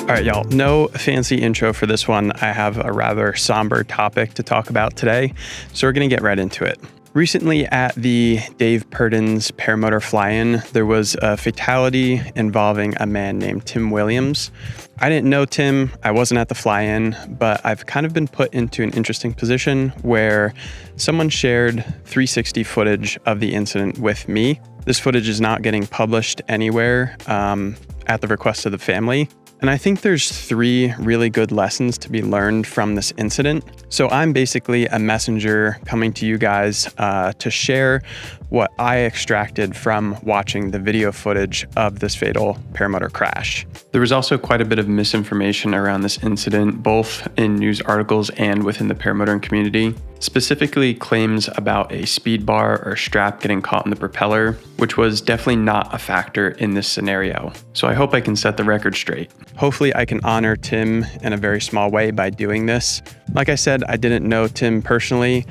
All right, y'all, no fancy intro for this one. I have a rather somber topic to talk about today, so we're going to get right into it. Recently at the Dave Purdon's Paramotor fly-in, there was a fatality involving a man named Tim Williams. I didn't know Tim, I wasn't at the fly-in, but I've kind of been put into an interesting position where someone shared 360 footage of the incident with me. This footage is not getting published anywhere at the request of the family. And I think there's 3 really good lessons to be learned from this incident. So I'm basically a messenger coming to you guys to share what I extracted from watching the video footage of this fatal paramotor crash. There was also quite a bit of misinformation around this incident, both in news articles and within the paramotoring community. Specifically claims about a speed bar or strap getting caught in the propeller, which was definitely not a factor in this scenario. So I hope I can set the record straight. Hopefully I can honor Tim in a very small way by doing this. Like I said, I didn't know Tim personally.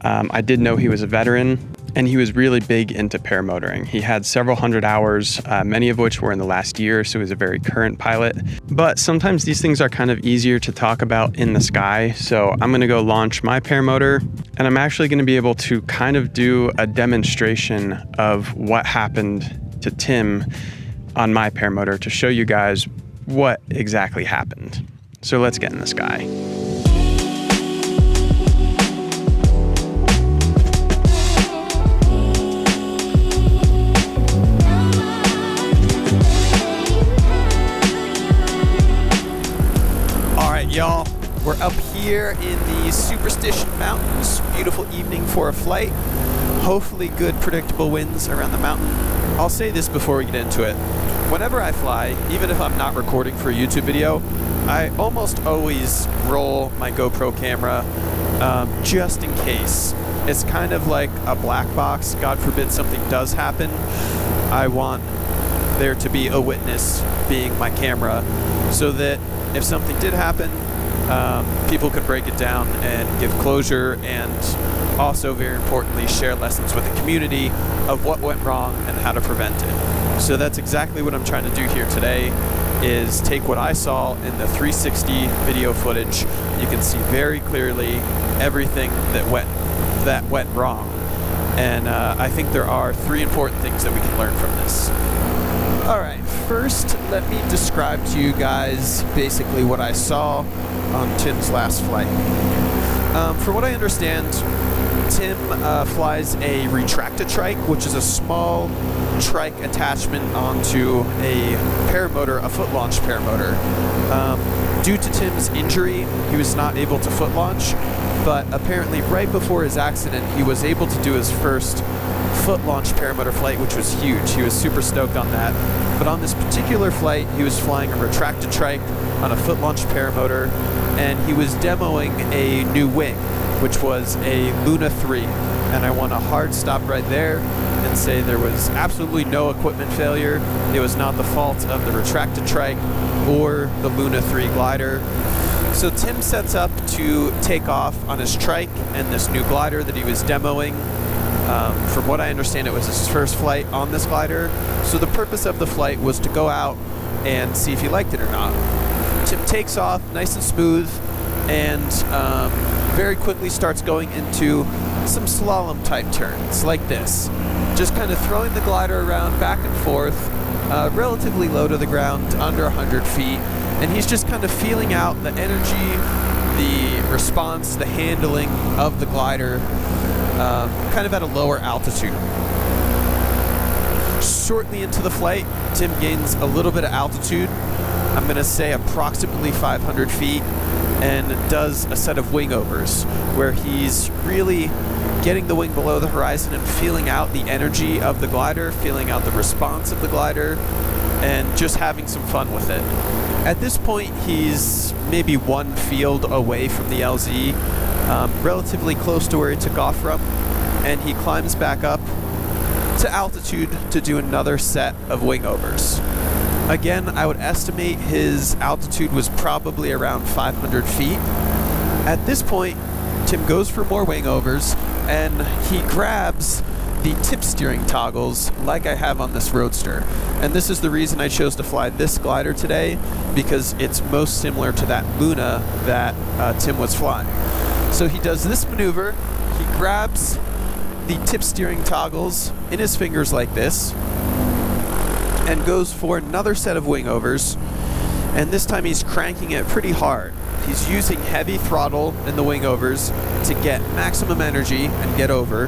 I did know he was a veteran, and he was really big into paramotoring. He had several hundred hours, many of which were in the last year, so he was a very current pilot. But sometimes these things are kind of easier to talk about in the sky, so I'm gonna go launch my paramotor, and I'm actually gonna be able to kind of do a demonstration of what happened to Tim on my paramotor to show you guys what exactly happened. So let's get in the sky. Y'all, we're up here in the Superstition Mountains. Beautiful evening for a flight. Hopefully good predictable winds around the mountain. I'll say this before we get into it. Whenever I fly, even if I'm not recording for a YouTube video, I almost always roll my GoPro camera just in case. It's kind of like a black box. God forbid something does happen. I want there to be a witness being my camera so that if something did happen, people can break it down and give closure, and also, very importantly, share lessons with the community of what went wrong and how to prevent it. So that's exactly what I'm trying to do here today, is take what I saw in the 360 video footage. You can see very clearly everything that went wrong. And I think there are 3 important things that we can learn from this. Alright, first let me describe to you guys basically what I saw on Tim's last flight. From what I understand, Tim flies a retracted trike, which is a small trike attachment onto a paramotor, a foot launch paramotor. Due to Tim's injury, he was not able to foot launch, but apparently right before his accident, he was able to do his first foot launch paramotor flight, which was huge. He was super stoked on that. But on this particular flight, he was flying a retracted trike on a foot launch paramotor, and he was demoing a new wing, which was a Luna 3. And I want to hard stop right there and say there was absolutely no equipment failure. It was not the fault of the retracted trike or the Luna 3 glider. So Tim sets up to take off on his trike and this new glider that he was demoing. From what I understand, it was his first flight on this glider. So the purpose of the flight was to go out and see if he liked it or not. Tim takes off nice and smooth and very quickly starts going into some slalom type turns like this. Just kind of throwing the glider around back and forth, relatively low to the ground, under 100 feet. And he's just kind of feeling out the energy, the response, the handling of the glider, kind of at a lower altitude. Shortly into the flight, Tim gains a little bit of altitude. I'm going to say approximately 500 feet, and does a set of wing overs where he's really getting the wing below the horizon and feeling out the energy of the glider, feeling out the response of the glider, and just having some fun with it. At this point, he's maybe 1 field away from the LZ, relatively close to where he took off from, and he climbs back up to altitude to do another set of wing overs. Again, I would estimate his altitude was probably around 500 feet. At this point, Tim goes for more wing overs, and he grabs the tip steering toggles like I have on this Roadster. And this is the reason I chose to fly this glider today, because it's most similar to that Luna that Tim was flying. So he does this maneuver, he grabs the tip steering toggles in his fingers like this, and goes for another set of wing overs, and this time he's cranking it pretty hard. He's using heavy throttle in the wing overs to get maximum energy and get over.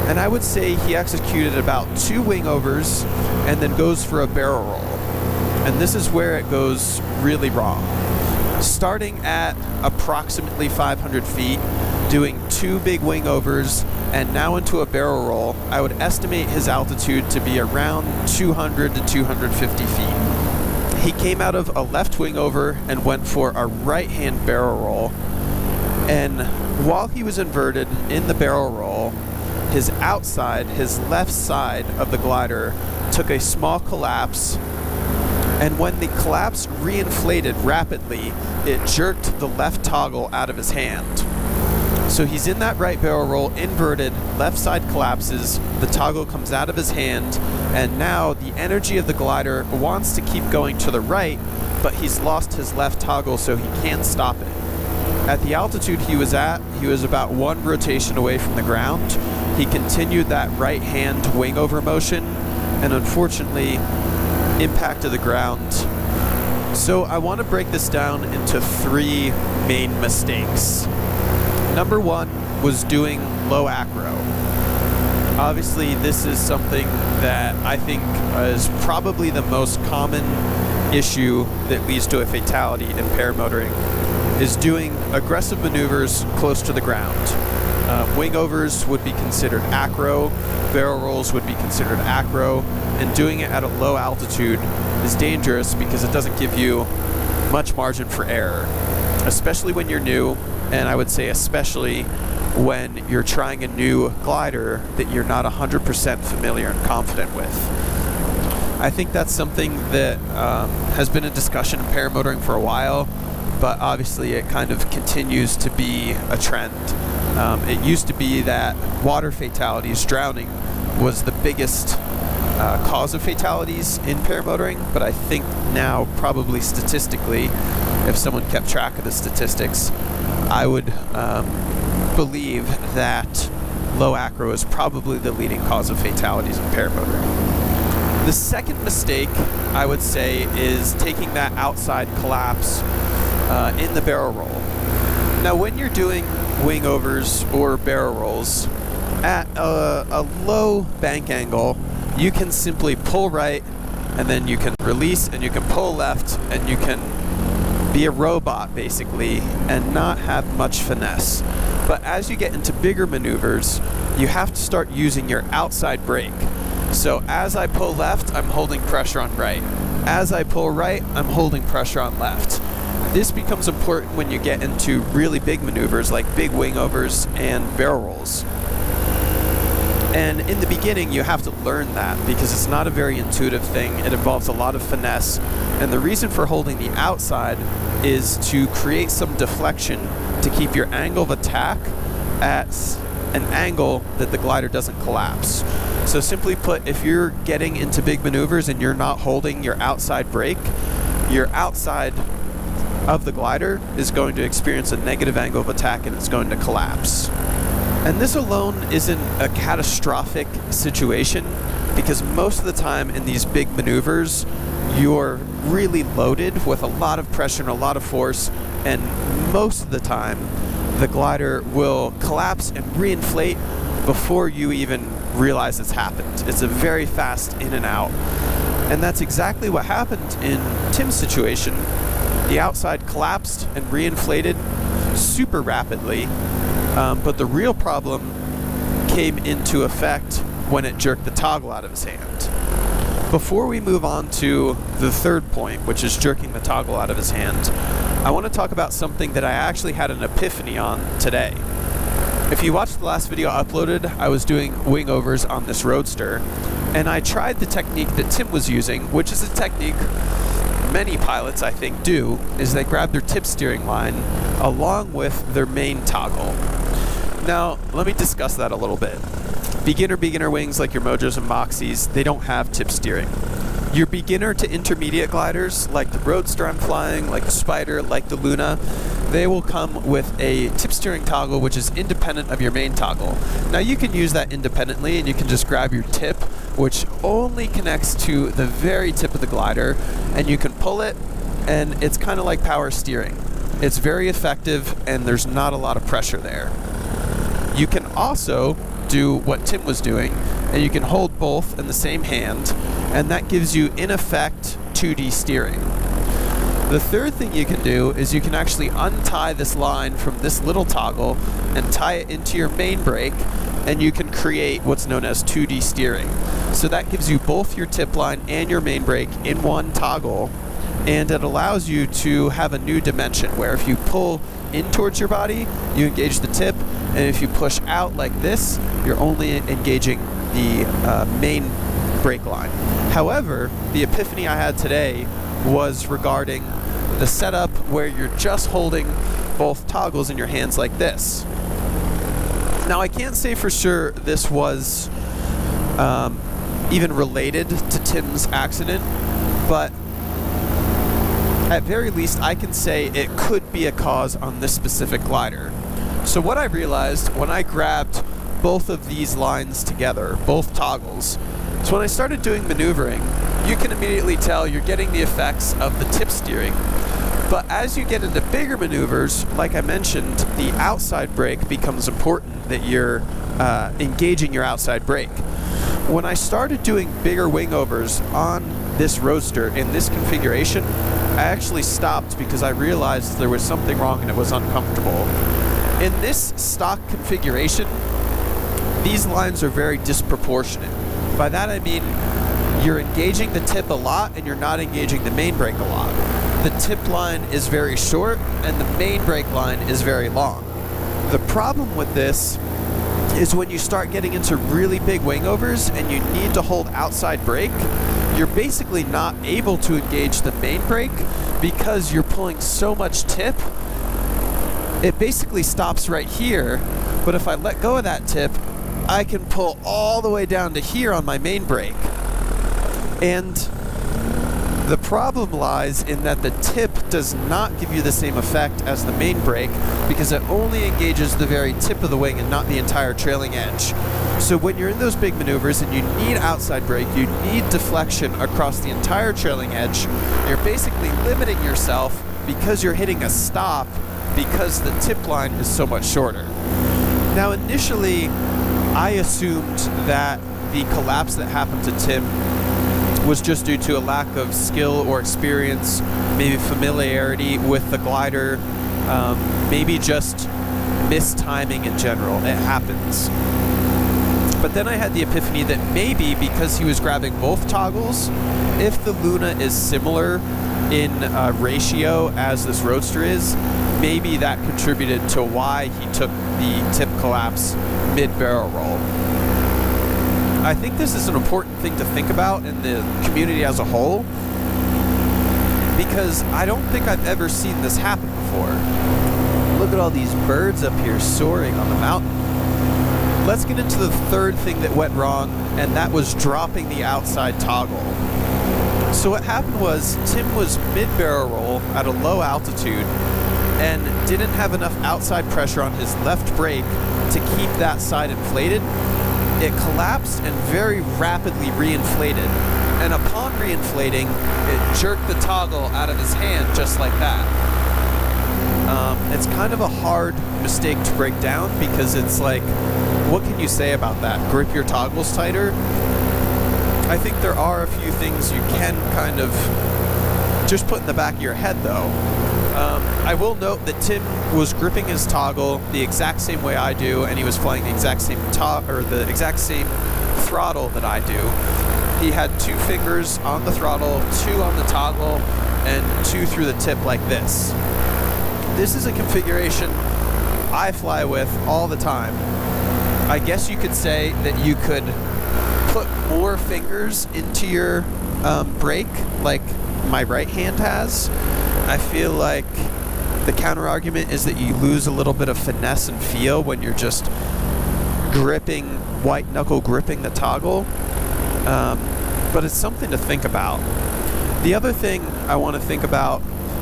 And I would say he executed about 2 wing overs and then goes for a barrel roll. And this is where it goes really wrong. Starting at approximately 500 feet, doing 2 big wing overs, and now into a barrel roll, I would estimate his altitude to be around 200 to 250 feet. He came out of a left wing over and went for a right-hand barrel roll. And while he was inverted in the barrel roll, his outside, his left side of the glider took a small collapse, and when the collapse reinflated rapidly, it jerked the left toggle out of his hand. So he's in that right barrel roll, inverted, left side collapses, the toggle comes out of his hand, and now the energy of the glider wants to keep going to the right, but he's lost his left toggle, so he can't stop it. At the altitude he was at, he was about 1 rotation away from the ground. He continued that right hand wing over motion and unfortunately impacted the ground. So I want to break this down into 3 main mistakes. Number 1 was doing low acro. Obviously this is something that I think is probably the most common issue that leads to a fatality in paramotoring, is doing aggressive maneuvers close to the ground. Wing overs would be considered acro, barrel rolls would be considered acro, and doing it at a low altitude is dangerous because it doesn't give you much margin for error, especially when you're new, and I would say especially when you're trying a new glider that you're not 100% familiar and confident with. I think that's something that has been a discussion in paramotoring for a while, but obviously it kind of continues to be a trend. It used to be that water fatalities, drowning, was the biggest cause of fatalities in paramotoring, but I think now probably statistically, if someone kept track of the statistics, I would believe that low acro is probably the leading cause of fatalities in paramotoring. The second mistake, I would say, is taking that outside collapse in the barrel roll. Now when you're doing wing overs or barrel rolls at a low bank angle, you can simply pull right and then you can release and you can pull left and you can be a robot basically and not have much finesse. But as you get into bigger maneuvers, you have to start using your outside brake. So as I pull left, I'm holding pressure on right. As I pull right, I'm holding pressure on left. This becomes important when you get into really big maneuvers like big wing overs and barrel rolls. And in the beginning, you have to learn that because it's not a very intuitive thing. It involves a lot of finesse. And the reason for holding the outside is to create some deflection to keep your angle of attack at an angle that the glider doesn't collapse. So simply put, if you're getting into big maneuvers and you're not holding your outside brake, your outside of the glider is going to experience a negative angle of attack and it's going to collapse. And this alone isn't a catastrophic situation because most of the time in these big maneuvers, you're really loaded with a lot of pressure and a lot of force, and most of the time the glider will collapse and reinflate before you even realize it's happened. It's a very fast in and out. And that's exactly what happened in Tim's situation. The outside collapsed and reinflated super rapidly, but the real problem came into effect when it jerked the toggle out of his hand. Before we move on to the third point, which is jerking the toggle out of his hand, I want to talk about something that I actually had an epiphany on today. If you watched the last video I uploaded, I was doing wing overs on this Roadster, and I tried the technique that Tim was using, which is a technique many pilots I think do, is they grab their tip steering line along with their main toggle. Now, let me discuss that a little bit. Beginner wings like your Mojos and Moxies, they don't have tip steering. Your beginner to intermediate gliders, like the Roadster I'm flying, like the Spider, like the Luna, they will come with a tip steering toggle which is independent of your main toggle. Now you can use that independently, and you can just grab your tip, which only connects to the very tip of the glider, and you can pull it, and it's kind of like power steering. It's very effective, and there's not a lot of pressure there. You can also do what Tim was doing, and you can hold both in the same hand, and that gives you, in effect, 2D steering. The third thing you can do is you can actually untie this line from this little toggle and tie it into your main brake, and you can create what's known as 2D steering. So that gives you both your tip line and your main brake in one toggle, and it allows you to have a new dimension where if you pull in towards your body, you engage the tip, and if you push out like this, you're only engaging the main brake line. However, the epiphany I had today was regarding the setup where you're just holding both toggles in your hands like this. Now, I can't say for sure this was even related to Tim's accident, but at very least I can say it could be a cause on this specific glider. So what I realized when I grabbed both of these lines together, both toggles, so when I started doing maneuvering, you can immediately tell you're getting the effects of the tip steering. But as you get into bigger maneuvers, like I mentioned, the outside brake becomes important, that you're engaging your outside brake. When I started doing bigger wingovers on this Roadster in this configuration, I actually stopped because I realized there was something wrong and it was uncomfortable. In this stock configuration, these lines are very disproportionate. By that I mean you're engaging the tip a lot and you're not engaging the main brake a lot. The tip line is very short and the main brake line is very long. The problem with this is when you start getting into really big wingovers and you need to hold outside brake, you're basically not able to engage the main brake because you're pulling so much tip. It basically stops right here, but if I let go of that tip, I can pull all the way down to here on my main brake. And the problem lies in that the tip does not give you the same effect as the main brake because it only engages the very tip of the wing and not the entire trailing edge. So when you're in those big maneuvers and you need outside brake, you need deflection across the entire trailing edge, you're basically limiting yourself because you're hitting a stop because the tip line is so much shorter. Now initially, I assumed that the collapse that happened to Tim was just due to a lack of skill or experience, maybe familiarity with the glider, maybe just mistiming in general. It happens. But then I had the epiphany that maybe because he was grabbing both toggles, if the Luna is similar in ratio as this Roadster is, maybe that contributed to why he took the tip collapse mid-barrel roll. I think this is an important thing to think about in the community as a whole, because I don't think I've ever seen this happen before. Look at all these birds up here soaring on the mountain. Let's get into the third thing that went wrong, and that was dropping the outside toggle. So what happened was Tim was mid-barrel roll at a low altitude and didn't have enough outside pressure on his left brake to keep that side inflated. It collapsed and very rapidly reinflated. And upon reinflating, it jerked the toggle out of his hand just like that. It's kind of a hard mistake to break down because it's like, what can you say about that? Grip your toggles tighter? I think there are a few things you can kind of just put in the back of your head though. I will note that Tim was gripping his toggle the exact same way I do, and he was flying the exact same the exact same throttle that I do. He had 2 fingers on the throttle, 2 on the toggle, and 2 through the tip like this. This is a configuration I fly with all the time. I guess you could say that you could put more fingers into your brake like my right hand has. I feel like the counter argument is that you lose a little bit of finesse and feel when you're just white knuckle gripping the toggle. But it's something to think about. The other thing I want to think about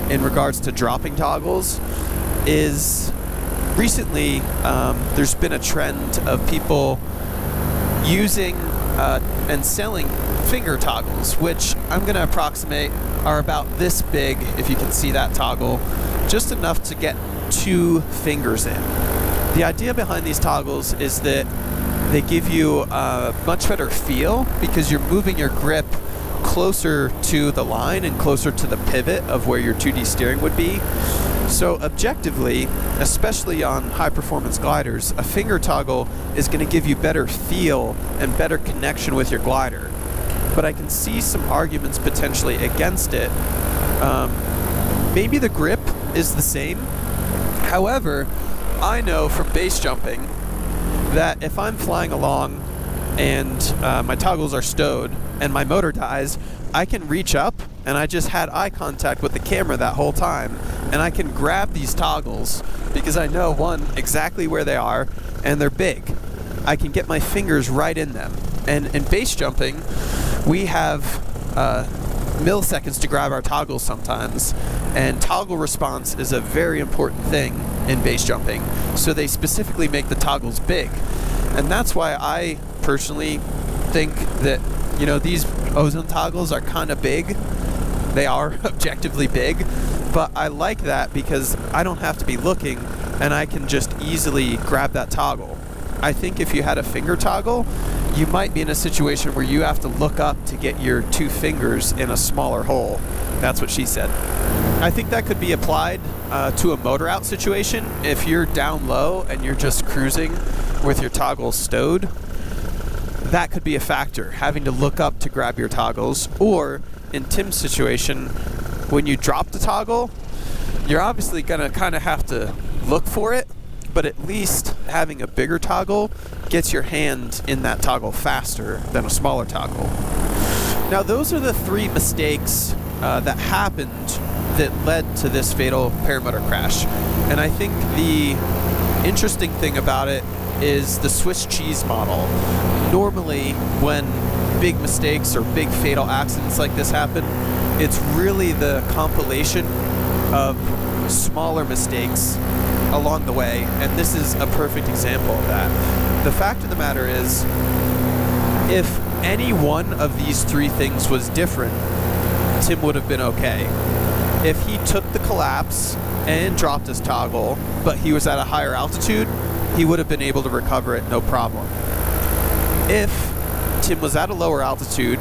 in regards to dropping toggles is recently there's been a trend of people using and selling finger toggles, which I'm going to approximate are about this big, if you can see that toggle, just enough to get 2 fingers in. The idea behind these toggles is that they give you a much better feel because you're moving your grip closer to the line and closer to the pivot of where your 2D steering would be. So objectively, especially on high performance gliders, a finger toggle is going to give you better feel and better connection with your glider. But I can see some arguments potentially against it. Maybe the grip is the same. However, I know from base jumping that if I'm flying along and my toggles are stowed and my motor dies, I can reach up, and I just had eye contact with the camera that whole time, and I can grab these toggles because I know, one, exactly where they are, and they're big. I can get my fingers right in them. And in base jumping, we have milliseconds to grab our toggles sometimes, and toggle response is a very important thing in base jumping, so they specifically make the toggles big. And that's why I personally think that, you know, these ozone toggles are kind of big. They are objectively big, but I like that because I don't have to be looking and I can just easily grab that toggle. I think if you had a finger toggle, you might be in a situation where you have to look up to get your 2 fingers in a smaller hole. That's what she said. I think that could be applied to a motor out situation. If you're down low and you're just cruising with your toggles stowed, that could be a factor, having to look up to grab your toggles. Or in Tim's situation, when you drop the toggle, you're obviously going to kind of have to look for it, but at least having a bigger toggle gets your hand in that toggle faster than a smaller toggle. Now, those are the 3 mistakes that happened that led to this fatal paramotor crash. And I think the interesting thing about it is the Swiss cheese model. Normally, when big mistakes or big fatal accidents like this happen, it's really the compilation of smaller mistakes along the way, and this is a perfect example of that. The fact of the matter is, if any one of these 3 things was different, Tim would have been okay. If he took the collapse and dropped his toggle, but he was at a higher altitude, he would have been able to recover it no problem. If Tim was at a lower altitude,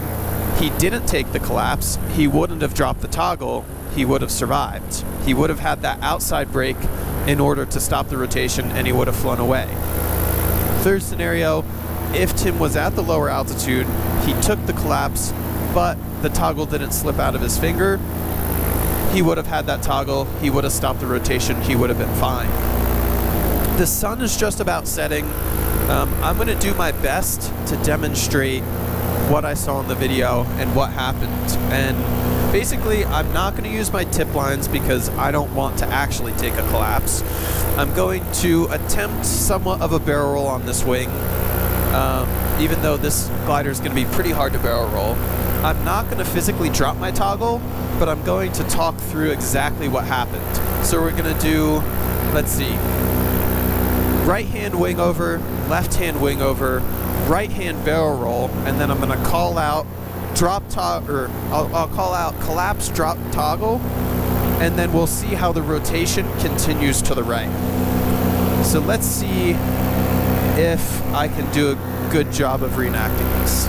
he didn't take the collapse, he wouldn't have dropped the toggle, he would have survived. He would have had that outside brake in order to stop the rotation, and he would have flown away. Third scenario, if Tim was at the lower altitude, he took the collapse, but the toggle didn't slip out of his finger, he would have had that toggle, he would have stopped the rotation, he would have been fine. The sun is just about setting. I'm going to do my best to demonstrate what I saw in the video and what happened. And basically, I'm not going to use my tip lines because I don't want to actually take a collapse. I'm going to attempt somewhat of a barrel roll on this wing, even though this glider is going to be pretty hard to barrel roll. I'm not going to physically drop my toggle, but I'm going to talk through exactly what happened. So we're going to do, let's see, right hand wing over, left hand wing over, right hand barrel roll, and then I'm going to call out I'll call out collapse drop toggle, and then we'll see how the rotation continues to the right. So let's see if I can do a good job of reenacting this.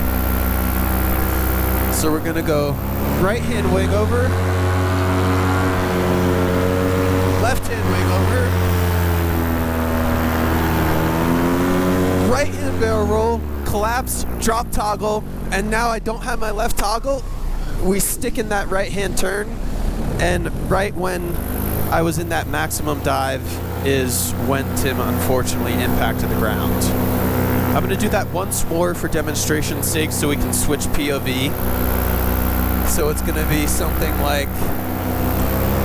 So we're going to go right hand wing over, left hand wing over, right hand barrel roll, collapse, drop toggle, and now I don't have my left toggle. We stick in that right hand turn, and right when I was in that maximum dive is when Tim unfortunately impacted the ground. I'm going to do that once more for demonstration's sake so we can switch POV. So it's going to be something like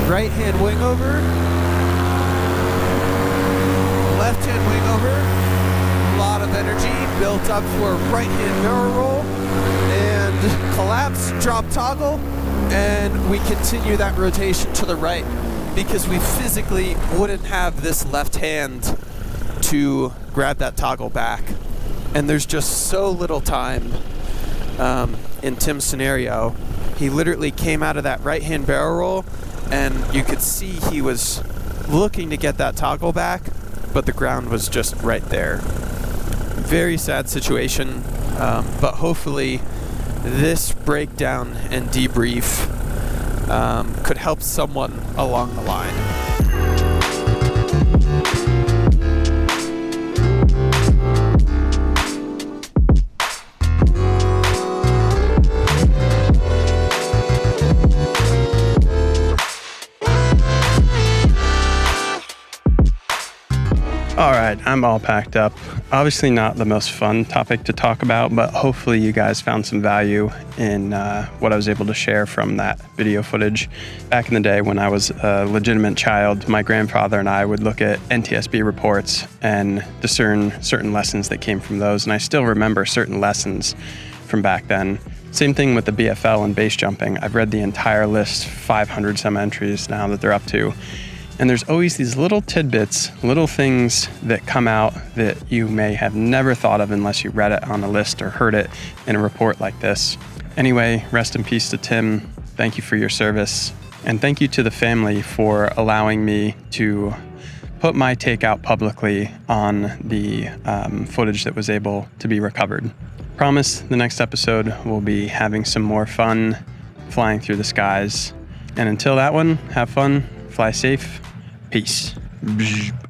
right hand wing over, left hand wing over, a lot of energy. built up for a right-hand barrel roll, and collapse, drop toggle, and we continue that rotation to the right because we physically wouldn't have this left hand to grab that toggle back. And there's just so little time in Tim's scenario. He literally came out of that right-hand barrel roll, and you could see he was looking to get that toggle back, but the ground was just right there. Very sad situation, but hopefully this breakdown and debrief could help someone along the line. All right, I'm all packed up. Obviously not the most fun topic to talk about, but hopefully you guys found some value in what I was able to share from that video footage. Back in the day when I was a legitimate child, my grandfather and I would look at NTSB reports and discern certain lessons that came from those, and I still remember certain lessons from back then. Same thing with the BFL and base jumping. I've read the entire list, 500 some entries now that they're up to. And there's always these little tidbits, little things that come out that you may have never thought of unless you read it on a list or heard it in a report like this. Anyway, rest in peace to Tim. Thank you for your service. And thank you to the family for allowing me to put my take out publicly on the footage that was able to be recovered. Promise the next episode we'll be having some more fun flying through the skies. And until that one, have fun, fly safe. Peace.